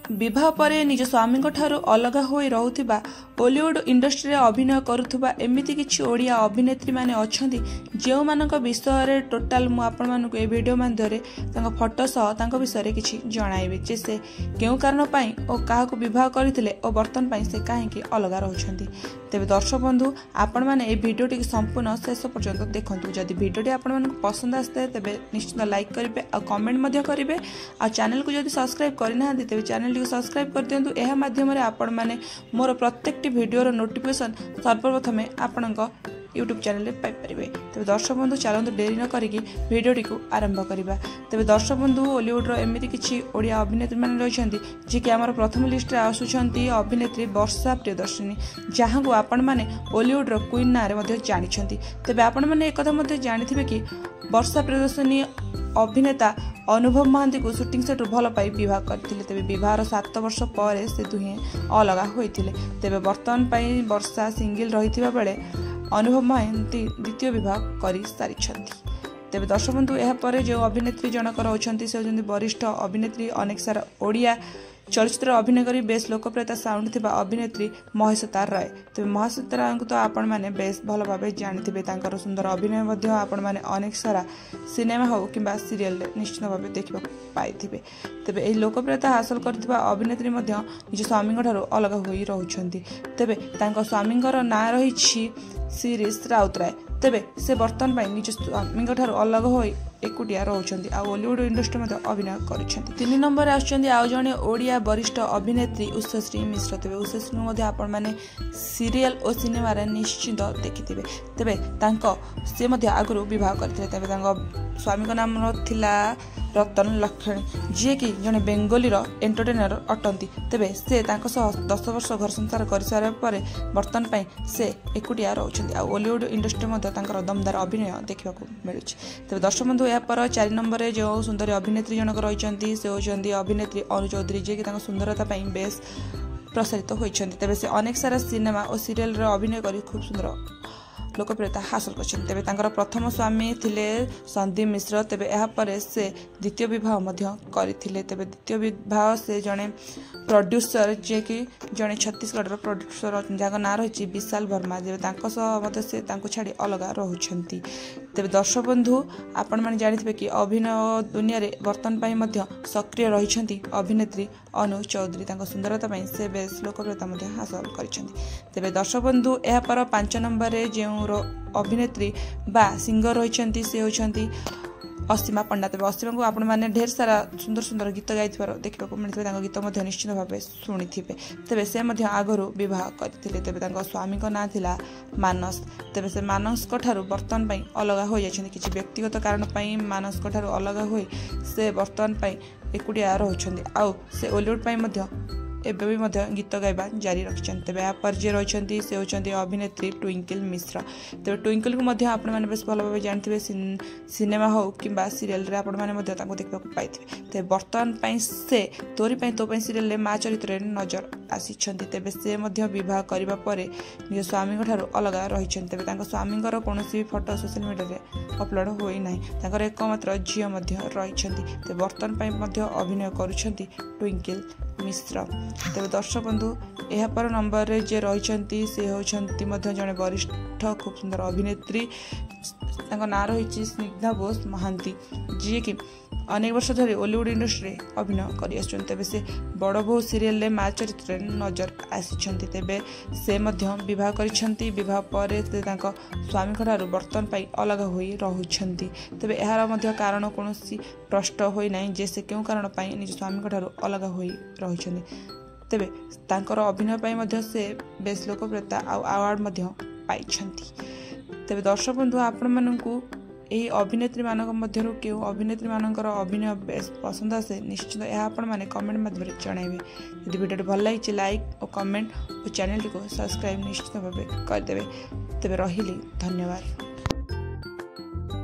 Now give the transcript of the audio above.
विवाह पर निज स्वामी अलग हो रहुथिबा बॉलीवुड इंडस्ट्री अभिनय करुथुबा एमिति किछि ओडिया अभिनेत्री माने अछंती जेउ मानक विषय टोटाल मु आपण मानक ए वीडियो माध्यमरे तांका फोटो सह तांका विषय किछि जणाइबे जे से केउ कारण पई ओ काहाकू विवाह करथिले ओ बर्तन पई से काहेकि अलग रहउछंती। तेबे दर्शक बंधु आपण माने ए वीडियो टी संपूर्ण शेष पर्यंत देखंतु। जदि वीडियो टी आपण मानक पसंद आस्ते तेबे निश्चित लाइक करिवे आ कमेंट मध्ये करिवे आ चैनल को जदि सब्सक्राइब करना तेबे चैनल टी सब्सक्राइब कर दियंतु। एहा माध्यम रे आपण माने मोर प्रत्येक वीडियो रो नोटिफिकेशन सर्वप्रथमे आपणक यूट्यूब चैनल रे पाई परिबे। तबे दर्शक बंधु चलंतु देरी न करिकि वीडियो टी को आरंभ करिबा। तबे दर्शक बंधु बॉलीवुड रो एमिति किछि ओडिया अभिनेत्री माने रहिसंती जे कि हमर प्रथम लिस्ट रे आसुछंती अभिनेत्री वर्षा प्रियदर्शिनी जहां को आपण माने बॉलीवुड रो क्वीन नारे मध्ये जानिछंती। तबे आपण माने एकथा मध्ये जानिथिबे कि वर्षा प्रियदर्शिनी अभिनेता अनुभव महांती को शूटिंग सेट भल पाई विवाह करथिले। तेबे विवाहर 7 वर्ष पर से दुहे अलग होइथिले। तेबे वर्तमान पई वर्षा सिंगल रहिथिबा बेले अनुभव महांती द्वितीय विवाह करि सारिछंती। तेबे दर्शक बंधु एहा परे जो अभिनेत्री जनक रहउछंती से होजंती वरिष्ठ अभिनेत्री अनेक सारा ओडिया चलचित्र अभिनय करी बेस लोकप्रियता साउंड थिबा अभिनेत्री महेश्वता राय। तेबे महेश्वता राय को तो आपण माने बेस भल भाबे जानिथिबे। तांकर सुंदर अभिनय मध्ये आपण माने अनेक सारा सिनेमा हो किबा सीरियल निश्चित भाबे देखिबा पाइथिबे। तेबे एही लोकप्रियता हासिल करथिबा अभिनेत्री मध्ये निज स्वामी ठारू अलग होई रहउछंती। तेबे तांकर स्वामींकर ना रहिछि सीरीज राउतराय। तेबे से बर्तन पाई निज स्वामी ठारू अलग होई एकुटिया रहउछंती आ बॉलीवुड इंडस्ट्री मध्ये अभिनय करिछंती। 3 नंबर आछंती आ जणे ओडिया वरिष्ठ अभिनेत्री उषश्री मिश्र। तेबे उषश्री मध्ये आपण माने सीरियल और सिनेमा रे निश्चित देखिथिबे। तेबे तांको से मध्ये आगुरु विवाह करथिले। तेबे तांको स्वामी को नाम थिला रतन लक्ष्मण जे कि जणे बेंगोली रो एंटरटेनर अटंती। तेबे से तांको 10 वर्ष घर संसार कर सारे परे बर्तन पई से एकुटिया रहउछंती आ बॉलीवुड इंडस्ट्री मध्ये तांकर दमदार अभिनय देखिबा को मिलुछि। तेबे दर्शक बंधु या पर 4 नंबर रे जो सुंदर अभिनेत्री जनक रहिचंती से होचंती अभिनेत्री अनु चौधरी जे कि तांको सुंदरता पई बेस प्रसारित होइचंती। तेबे से अनेक सारा सिनेमा और सीरियल रे अभिनय करी खूब सुंदर लोकप्रियता हासिल करछन। तेबे तांकर प्रथम स्वामी थिले संदीप मिश्र। तेबे एहा परे से द्वितीय विवाह मध्य करिथिले। तेबे द्वितीय विवाह से जणे प्रोड्यूसर जे कि जणे छत्तीसगढ़ रो प्रोड्यूसर जाक ना रहिछि विशाल वर्मा। जेबे तांको सह मते से तांको छाडी अलग रहुछंती। तेबे दर्शक बंधु आपण माने जानिथिबे कि अभिनय दुनिया रे वर्तन पई मध्य सक्रिय रहिछंती अभिनेत्री अनु चौधरी। तांको सुंदरता पई से बेस लोकप्रियता मध्य हासिल करिछंती। तेबे दर्शक बंधु एहा पर 5 नंबर रे जेउ अभिनेत्री बा सिंगर रहिछंती से होछंती असीमा पंडा। तेबे असीमा को आपण माने ढेर सारा सुंदर सुंदर गीत गाइथिबार देखिबा को मिलथिबे। तांको गीत मध्ये निश्चित भाबे सुनिथिबे। तेबे से मध्ये आगरो विवाह करथिले। तेबे तांको स्वामी को ना थिला मानस। तेबे से मानस को ठारू बर्तन पई अलग हो जाछंती। किछि व्यक्तिगत कारण पई मानस को ठारू अलग होई से बर्तन पई एकुडिया रहउछंती आ से बॉलीवुड पई मध्ये एबे भी मध्य गीत गाइबा जारी रखिछन। तेबे आ पर जे रहिछंती से होछंती अभिनेत्री ट्विंकल मिश्रा। तेबे ट्विंकल को मध्य आपण माने बेस भल भाबे जानथिबे सिनेमा हो किबा सीरियल रे आपण माने मध्य ताको देखबा को पाइथिबे। तेबे वर्तमान पई से तोरी पई तो पई सीरियल रे मा चरित्र रे नजर आसीछंती। तेबे से मध्य विवाह करबा परे निज स्वामी ठारू अलग रहिछन। तेबे ताको स्वामींकर कोनोसी फोटो सोशल मीडिया रे अपलोड होई नाही। ताकर एकमात्र झियो मध्य रहिछंती। तेबे वर्तमान पई मध्य अभिनय करूछंती ट्विंकल मिश्र। तेबे दर्शक बंधु एहा पर नंबर रे जे रहिछंती से होछंती मध्य जणे वरिष्ठ खूब सुंदर अभिनेत्री तांको ना रहिछि स्निग्धा बोस महांती जे कि अनेक वर्ष धरि बॉलीवुड इंडस्ट्री अभिनय करि आछन। तेबे से बड़ बहु सीरियल रे मा चरित्र नजर आसीछंती। तेबे से मध्य विवाह करिछंती। विवाह परे से तांको स्वामी ठारू बर्तन पई अलग होई रहुछंती। तेबे एहार मध्य कारण कोनोसी प्रश्न होई नाही जे से केउ कारण पई निज स्वामी ठारू अलग होई रहुछंती। तेबे तांकर अभिनय पई मध्य से बेस लोकप्रियता आ अवार्ड मध्य पाइछंती। तेबे दर्शक बंधु आपण माननकु एही अभिनेत्री मानक मध्यरु केउ अभिनेत्री मानकर अभिनय बेस पसंद आसे निश्चित यह आपण माने कमेंट माध्यम जणाइबे। यदि वीडियो भल लागिछि लाइक और कमेंट और चैनल को सब्सक्राइब निश्चित भाबे कर देबे। तेबे रहिली धन्यवाद।